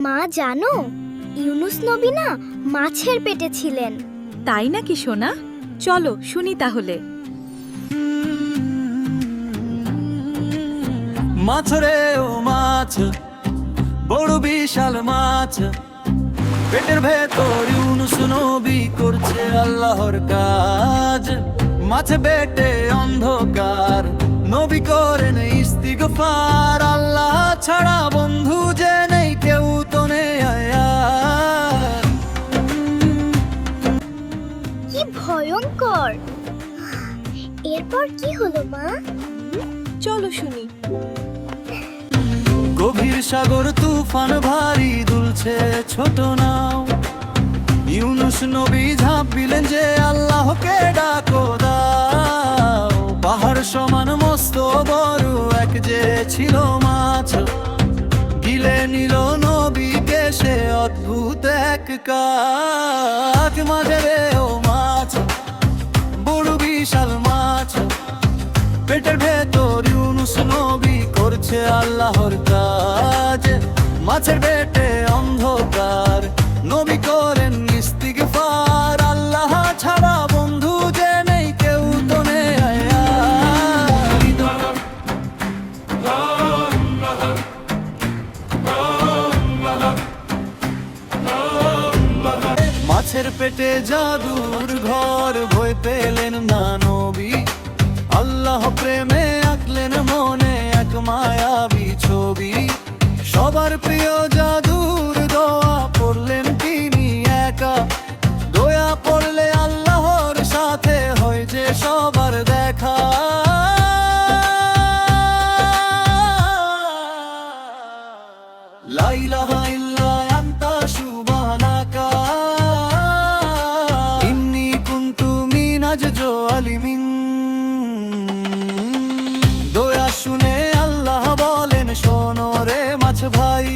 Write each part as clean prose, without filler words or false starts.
মা জানো, ইউনুস নবী না মাছের পেটে ছিলেন। তাই নাকি সোনা? চলো শুনি তাহলে। মাছ রে ও মাছ, বড় বিশাল মাছ, পেটের ভেতর ইউনুস নবী করছে আল্লাহর কাজ। মাছে পেটে অন্ধকার, নবী করেন ইস্তিগফার। আল্লাহ ছাড়া বন্ধু যে নেই, কেউ তো নেই আয়ার। কি ভয়ঙ্কর! এরপর কি হলো মা? চলো শুনি। গভীর সাগর তুফান ভারী দুলছে ছোট নাও। ইউনুস নবী ঝাঁপ দিলেন যে আল্লাহকে ডাকো দাও। পাহাড় সমান মস্ত বড় এক যে ছিল মাছ, গিলে নিল নবীকে সে অদ্ভুত এক কাজ। মাঝে রে ও মাছ, বড় বিশাল মাছ, পেটের ভেতর ইউনুস নবী করছে আল্লাহর কাজ। মাছের পেটে অন্ধকার, নবী করেন ইস্তিগফার। আল্লাহ ছাড়া বন্ধু যে নেই, কেউ তো নেই আয়ার। মাছের পেটে জাদুর ঘর, ভয় পেলেন না নবী। আল্লাহ প্রেমে আঁকলেন মনে এক মায়াবী ছবি। সবার প্রিয় জাদুর দোয়া পড়লেন তিনি একা। দয়া পড়লে আল্লাহর সাথে হয় যে সবার দেখা। লা ইলাহা ইল্লা আনতা সুবহানাকা ইন্নী কুনতু মিনাজ জালিমিন। দয়া শুনে আল্লাহ বলেন, শোনো রে মাছ ভাই,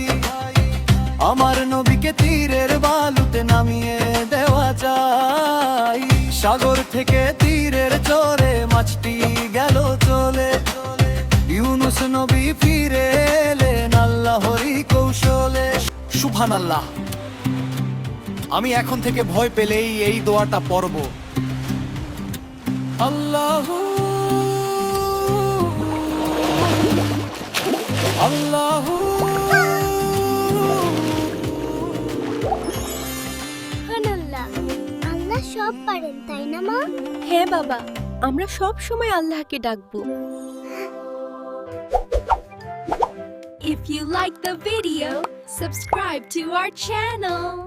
আমার নবীকে তীরের বালুতে নামিয়ে দেওয়া চাই। সাগর থেকে তীরের চরে মাছটি গেল চলে। ইউনুস নবী ফিরে এলেন আল্লাহরই কৌশলে। সুবহানাল্লাহ। আমি এখন থেকে ভয় পেলেই এই দোয়াটা পড়ব। আল্লাহু আল্লাহু। সুবহানাল্লাহ। আল্লাহ সব পারেন, তাই না মা? হ্যাঁ বাবা, আমরা সব সময় আল্লাহকে ডাকবো। If you like the video, subscribe to our channel.